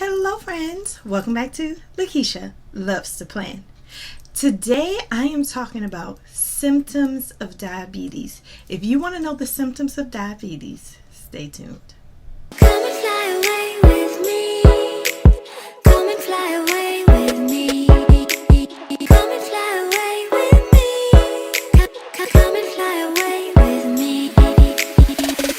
Hello friends, welcome back to Lakisha Loves to Plan. Today I am talking about symptoms of diabetes. If you want to know the symptoms of diabetes, stay tuned. Come and fly away with me. Come and fly away with me. Come and fly away with me. Come and fly away with me.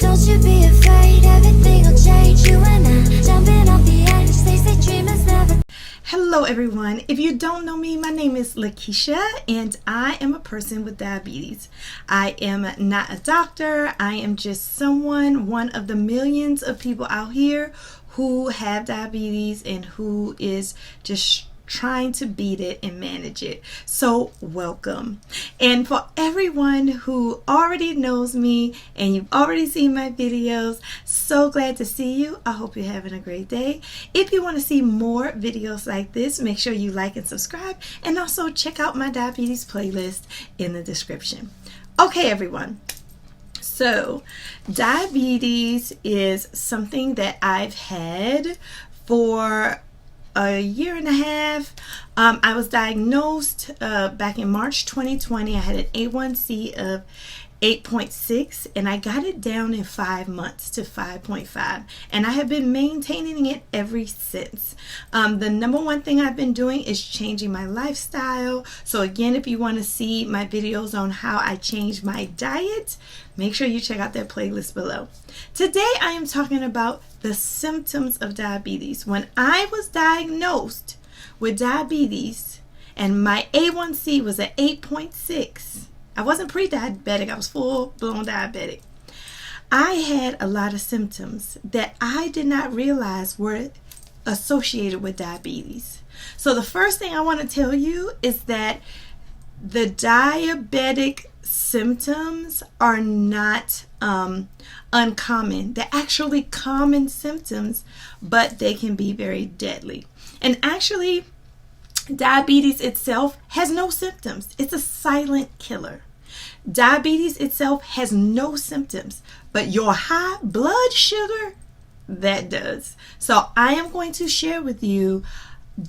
Don't you be afraid, everything will change. You and I jumping off the edge. They say dreamers never. Hello everyone. If you don't know me, my name is Lakisha and I am a person with diabetes. I am not a doctor. I am just one of the millions of people out here who have diabetes and who is just trying to beat it and manage it. So welcome. And for everyone who already knows me and you've already seen my videos, so glad to see you. I hope you're having a great day. If you want to see more videos like this, make sure you like and subscribe, and also check out my diabetes playlist in the description. Okay everyone, so diabetes is something that I've had for a year and a half. I was diagnosed back in March 2020. I had an A1C of 8.6 and I got it down in 5 months to 5.5, and I have been maintaining it ever since. The number one thing I've been doing is changing my lifestyle. So again, if you want to see my videos on how I changed my diet, make sure you check out that playlist below. Today I am talking about the symptoms of diabetes. When I was diagnosed with diabetes and my A1C was at 8.6, I wasn't pre-diabetic, I was full-blown diabetic. I had a lot of symptoms that I did not realize were associated with diabetes. So the first thing I want to tell you is that the diabetic symptoms are not uncommon. They're actually common symptoms, but they can be very deadly. And actually, diabetes itself has no symptoms. It's a silent killer. Diabetes itself has no symptoms, but your high blood sugar, that does. So I am going to share with you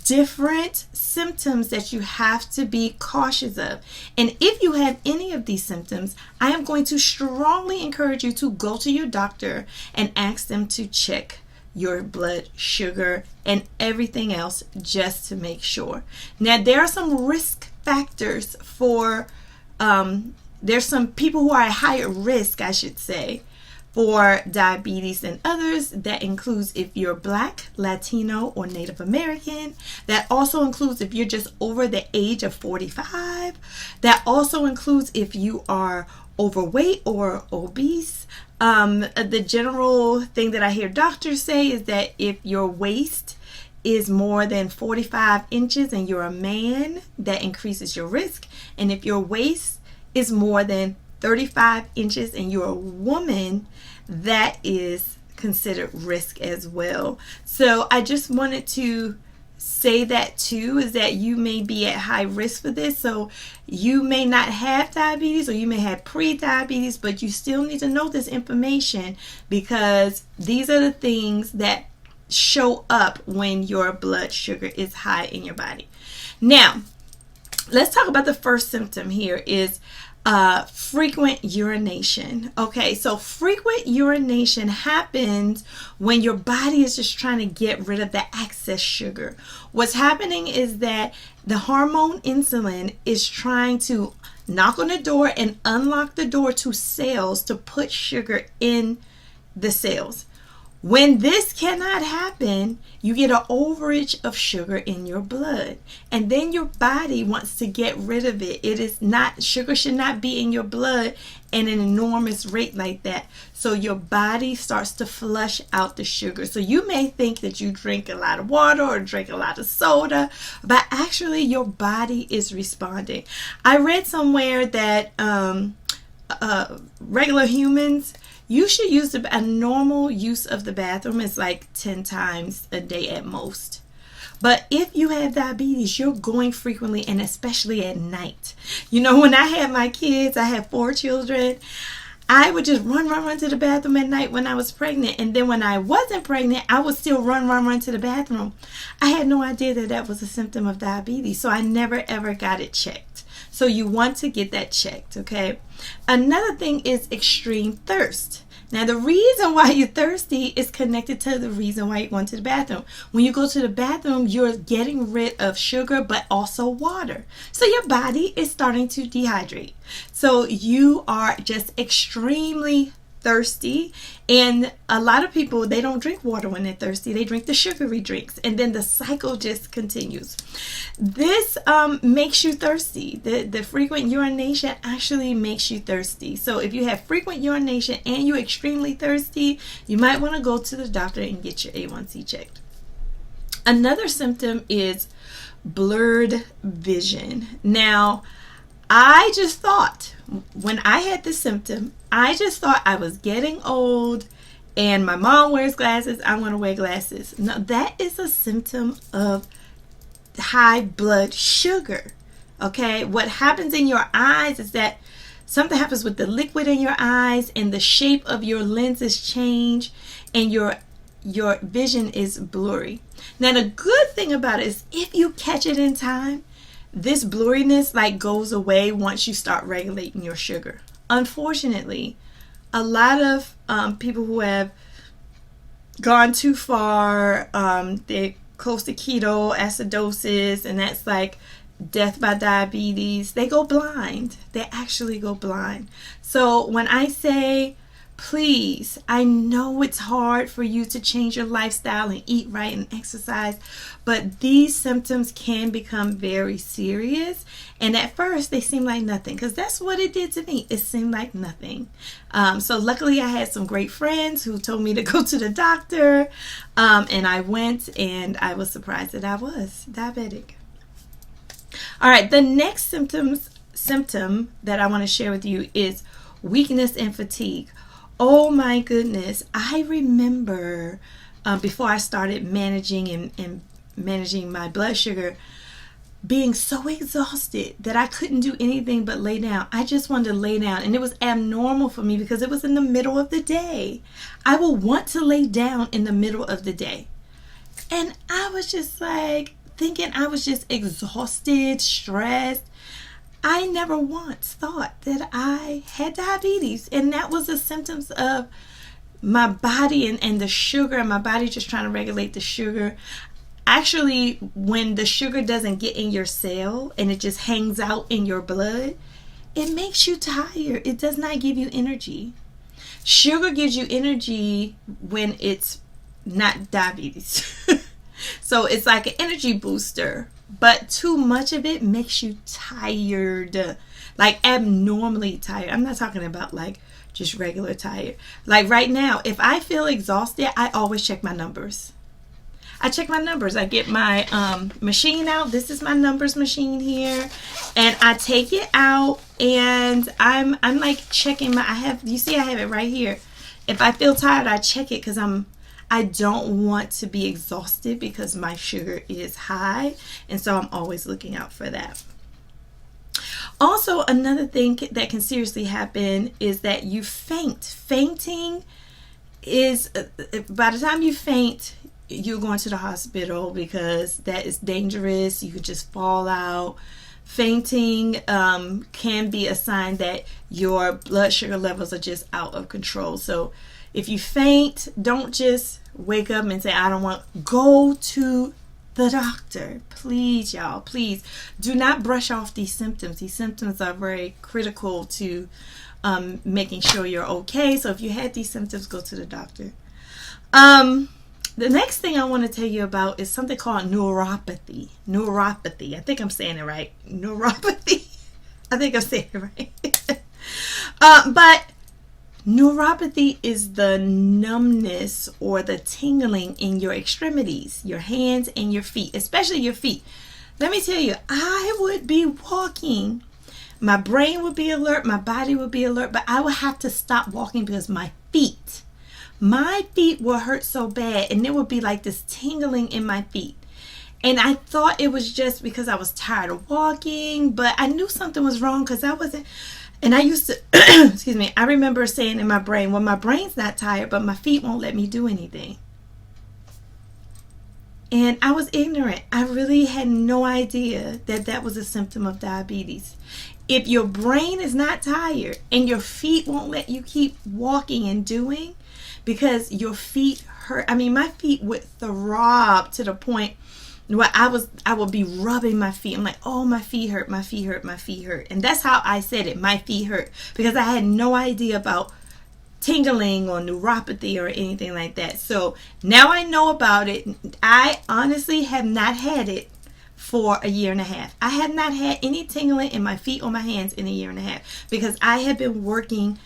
different symptoms that you have to be cautious of. And if you have any of these symptoms, I am going to strongly encourage you to go to your doctor and ask them to check your blood sugar and everything else just to make sure. Now there are some risk factors for there's some people who are at higher risk, I should say, for diabetes than others. That includes if you're Black, Latino, or Native American. That also includes if you're just over the age of 45. That also includes if you are overweight or obese. The general thing that I hear doctors say is that if your waist is more than 45 inches and you're a man, that increases your risk. And if your waist is more than 35 inches and you're a woman, that is considered risk as well. So I just wanted to say that too, is that you may be at high risk for this. So you may not have diabetes or you may have pre-diabetes, but you still need to know this information because these are the things that show up when your blood sugar is high in your body. Now, let's talk about the first symptom here is frequent urination. Okay, so frequent urination happens when your body is just trying to get rid of the excess sugar. What's happening is that the hormone insulin is trying to knock on the door and unlock the door to cells to put sugar in the cells. When this cannot happen, you get an overage of sugar in your blood, and then your body wants to get rid of it. It is not, sugar should not be in your blood at an enormous rate like that. So your body starts to flush out the sugar. So you may think that you drink a lot of water or drink a lot of soda, but actually your body is responding. I read somewhere that regular humans, you should use a normal use of the bathroom is like 10 times a day at most. But if you have diabetes, you're going frequently, and especially at night. You know, when I had my kids, I have 4 children. I would just run to the bathroom at night when I was pregnant. And then when I wasn't pregnant, I would still run to the bathroom. I had no idea that that was a symptom of diabetes. So I never ever got it checked. So you want to get that checked, okay? Another thing is extreme thirst. Now, the reason why you're thirsty is connected to the reason why you're going to the bathroom. When you go to the bathroom, you're getting rid of sugar, but also water. So your body is starting to dehydrate. So you are just extremely thirsty. And a lot of people, they don't drink water when they're thirsty. They drink the sugary drinks. And then the cycle just continues. This makes you thirsty. The frequent urination actually makes you thirsty. So if you have frequent urination and you're extremely thirsty, you might want to go to the doctor and get your A1C checked. Another symptom is blurred vision. Now, I just thought, when I had this symptom, I just thought I was getting old and my mom wears glasses, I'm going to wear glasses. No, that is a symptom of high blood sugar. Okay, what happens in your eyes is that something happens with the liquid in your eyes and the shape of your lenses change and your vision is blurry. Now, the good thing about it is if you catch it in time, this blurriness like goes away once you start regulating your sugar. Unfortunately, a lot of people who have gone too far, they're close to ketoacidosis, and that's like death by diabetes. They go blind. They actually go blind. So when I say, please, I know it's hard for you to change your lifestyle and eat right and exercise, but these symptoms can become very serious. And at first, they seem like nothing, because that's what it did to me. It seemed like nothing. So luckily, I had some great friends who told me to go to the doctor, and I went, and I was surprised that I was diabetic. All right, the next symptom that I want to share with you is weakness and fatigue. Oh my goodness. I remember before I started managing and managing my blood sugar, being so exhausted that I couldn't do anything but lay down. I just wanted to lay down, and it was abnormal for me because it was in the middle of the day. I will want to lay down in the middle of the day. And I was just like thinking I was just exhausted, stressed. I never once thought that I had diabetes, and that was the symptoms of my body and the sugar, and my body just trying to regulate the sugar. Actually, when the sugar doesn't get in your cell and it just hangs out in your blood, it makes you tired. It does not give you energy. Sugar gives you energy when it's not diabetes. So it's like an energy booster. But too much of it makes you tired, like abnormally tired. I'm not talking about like just regular tired. Like right now, if I feel exhausted, I always check my numbers. I check my numbers. I get my machine out. This is my numbers machine here, and I take it out, and I'm like checking you see I have it right here. If I feel tired, I check it because I don't want to be exhausted because my sugar is high, and so I'm always looking out for that. Also, another thing that can seriously happen is that you faint. Fainting is, by the time you faint, you're going to the hospital because that is dangerous. You could just fall out. Fainting can be a sign that your blood sugar levels are just out of control. So if you faint, don't just wake up and say, I don't want. Go to the doctor. Please, y'all, please do not brush off these symptoms. These symptoms are very critical to making sure you're okay. So if you had these symptoms, go to the doctor. The next thing I want to tell you about is something called neuropathy. Neuropathy. I think I'm saying it right. Neuropathy. I think I'm saying it right. But neuropathy is the numbness or the tingling in your extremities, your hands and your feet, especially your feet. Let me tell you, I would be walking. My brain would be alert. My body would be alert. But I would have to stop walking because my feet will hurt so bad, and there would be like this tingling in my feet. And I thought it was just because I was tired of walking, but I knew something was wrong because And I used to, excuse me, I remember saying in my brain, well, my brain's not tired, but my feet won't let me do anything. And I was ignorant. I really had no idea that that was a symptom of diabetes. If your brain is not tired and your feet won't let you keep walking and doing because your feet hurt. I mean, my feet would throb to the point where I would be rubbing my feet. I'm like, oh, my feet hurt, my feet hurt, my feet hurt. And that's how I said it, my feet hurt, because I had no idea about tingling or neuropathy or anything like that. So now I know about it. I honestly have not had it for a year and a half. I have not had any tingling in my feet or my hands in a year and a half because I have been working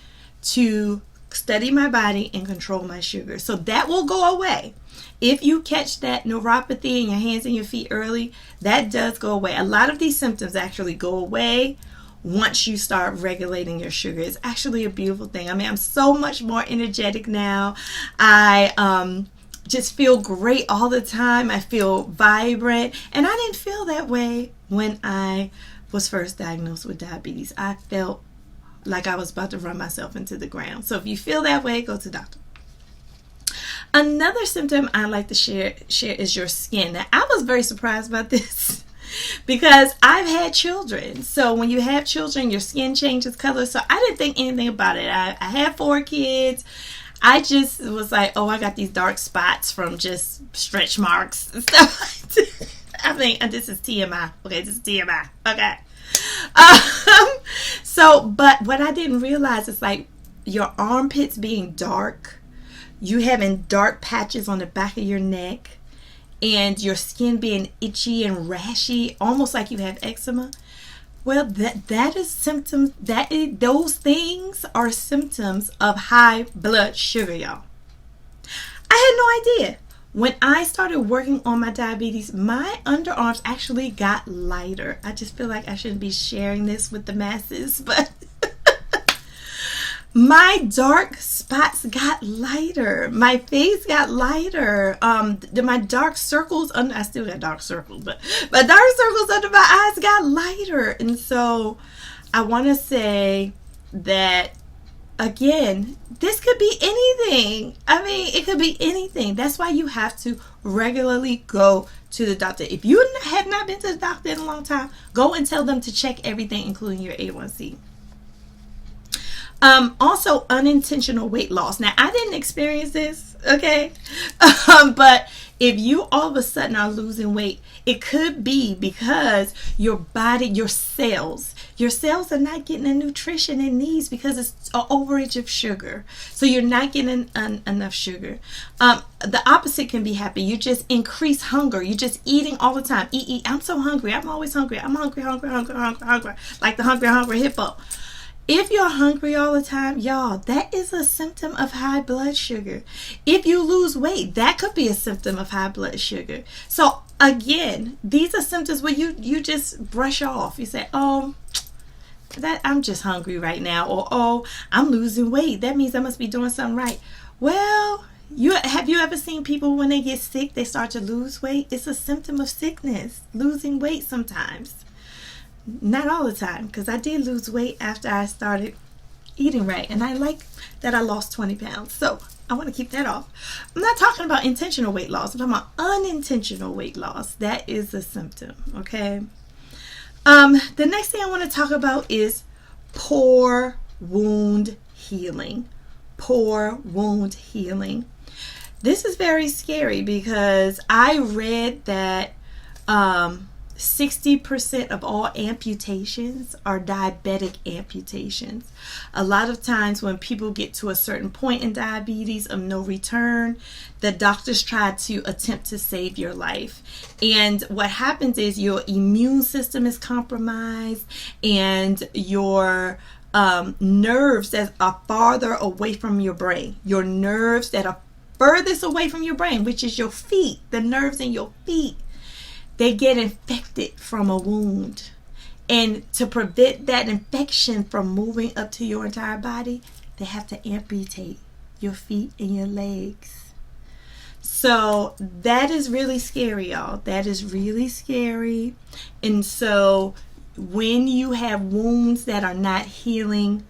to study my body and control my sugar. So that will go away. If you catch that neuropathy in your hands and your feet early, that does go away. A lot of these symptoms actually go away once you start regulating your sugar. It's actually a beautiful thing. I mean, I'm so much more energetic now. I just feel great all the time. I feel vibrant. And I didn't feel that way when I was first diagnosed with diabetes. I felt like I was about to run myself into the ground. So if you feel that way, go to the doctor. Another symptom I like to share is your skin. Now, I was very surprised about this because I've had children. So when you have children, your skin changes color. So I didn't think anything about it. I had 4 kids. I just was like, oh, I got these dark spots from just stretch marks and stuff like that. I think this is TMI. Okay, this is TMI. Okay. But what I didn't realize is like your armpits being dark, you having dark patches on the back of your neck, and your skin being itchy and rashy, almost like you have eczema. Well, that is symptoms. Those things are symptoms of high blood sugar, y'all. I had no idea. When I started working on my diabetes, my underarms actually got lighter. I just feel like I shouldn't be sharing this with the masses, but my dark spots got lighter. My face got lighter. My dark circles under, I still got dark circles, but my dark circles under my eyes got lighter. And so I want to say that, again, this could be anything. I mean, it could be anything. That's why you have to regularly go to the doctor. If you have not been to the doctor in a long time, go and tell them to check everything, including your A1C. Also, unintentional weight loss. Now, I didn't experience this, okay? But if you all of a sudden are losing weight, it could be because your body, your cells are not getting the nutrition it needs because it's an overage of sugar. So you're not getting enough sugar. The opposite can be happening. You just increase hunger. You're just eating all the time. Eat. I'm so hungry. I'm always hungry. I'm hungry. Like the hungry hippo. If you're hungry all the time, y'all, that is a symptom of high blood sugar. If you lose weight, that could be a symptom of high blood sugar. So again, these are symptoms where you just brush off. You say, oh, that I'm just hungry right now, or oh, I'm losing weight. That means I must be doing something right. Well, have you ever seen people when they get sick, they start to lose weight? It's a symptom of sickness, losing weight sometimes. Not all the time, because I did lose weight after I started eating right. And I like that I lost 20 pounds. So I want to keep that off. I'm not talking about intentional weight loss. I'm talking about unintentional weight loss. That is a symptom, okay? The next thing I want to talk about is poor wound healing. Poor wound healing. This is very scary because I read that 60% of all amputations are diabetic amputations. A lot of times when people get to a certain point in diabetes of no return, the doctors try to attempt to save your life. And what happens is your immune system is compromised, and your nerves that are farther away from your brain, your nerves that are furthest away from your brain, which is your feet, the nerves in your feet, they get infected from a wound. And to prevent that infection from moving up to your entire body, they have to amputate your feet and your legs. So that is really scary, y'all. That is really scary. And so when you have wounds that are not healing,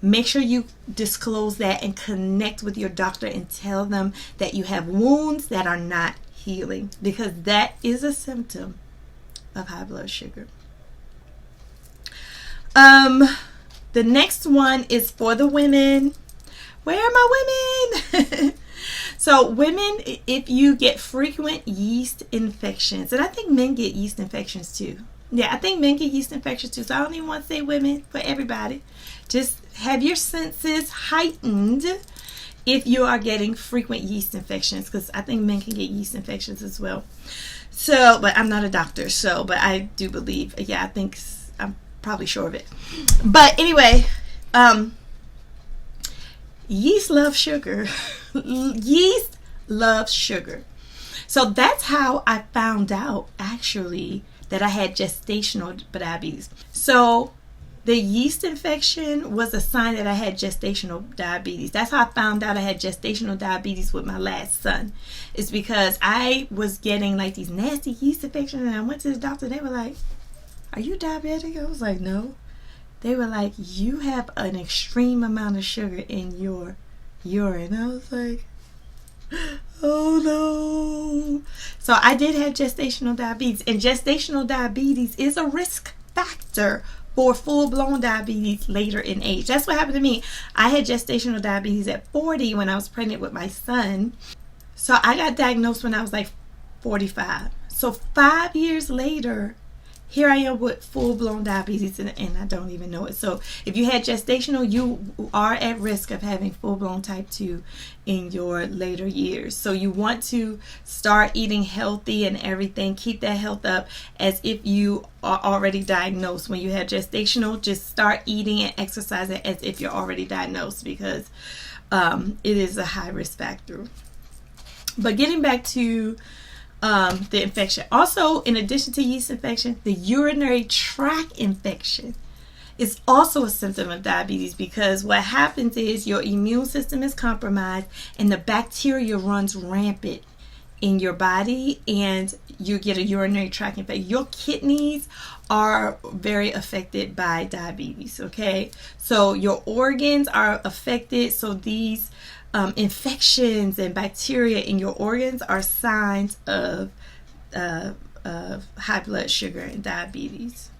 make sure you disclose that and connect with your doctor and tell them that you have wounds that are not healing, because that is a symptom of high blood sugar. The next one is for the women. Where are my women? So women, if you get frequent yeast infections, and I think men get yeast infections too. Yeah, I think men get yeast infections too. So I don't even want to say women, for everybody. Just have your senses heightened if you are getting frequent yeast infections, because I think men can get yeast infections as well. So, but I'm not a doctor, so, but I do believe, yeah, I think, I'm probably sure of it. But anyway, yeast loves sugar. Yeast loves sugar. So that's how I found out, actually, that I had gestational diabetes. So the yeast infection was a sign that I had gestational diabetes. That's how I found out I had gestational diabetes with my last son. It's because I was getting like these nasty yeast infections, and I went to the doctor. They were like, "Are you diabetic?" I was like, "No." They were like, "You have an extreme amount of sugar in your urine." I was like, oh no. So I did have gestational diabetes, and gestational diabetes is a risk factor for full-blown diabetes later in age. That's what happened to me. I had gestational diabetes at 40 when I was pregnant with my son. So I got diagnosed when I was like 45. So 5 years later, here I am with full-blown diabetes, and I don't even know it. So if you had gestational, you are at risk of having full-blown type 2 in your later years. So you want to start eating healthy and everything. Keep that health up as if you are already diagnosed. When you have gestational, just start eating and exercising as if you're already diagnosed, because it is a high risk factor. But getting back to the infection. Also, in addition to yeast infection, the urinary tract infection is also a symptom of diabetes, because what happens is your immune system is compromised and the bacteria runs rampant in your body, and you get a urinary tract infection. Your kidneys are very affected by diabetes, okay? So your organs are affected. So these infections and bacteria in your organs are signs of high blood sugar and diabetes.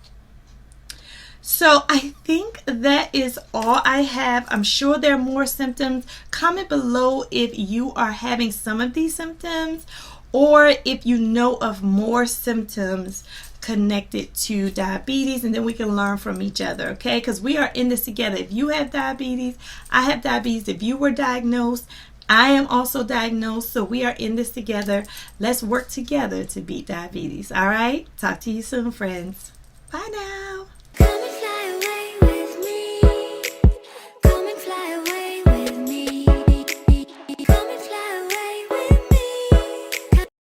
So I think that is all I have. I'm sure there are more symptoms. Comment below if you are having some of these symptoms, or if you know of more symptoms connected to diabetes, and then we can learn from each other, okay? Because we are in this together. If you have diabetes, I have diabetes. If you were diagnosed, I am also diagnosed. So we are in this together. Let's work together to beat diabetes. All right? Talk to you soon, friends. Bye now.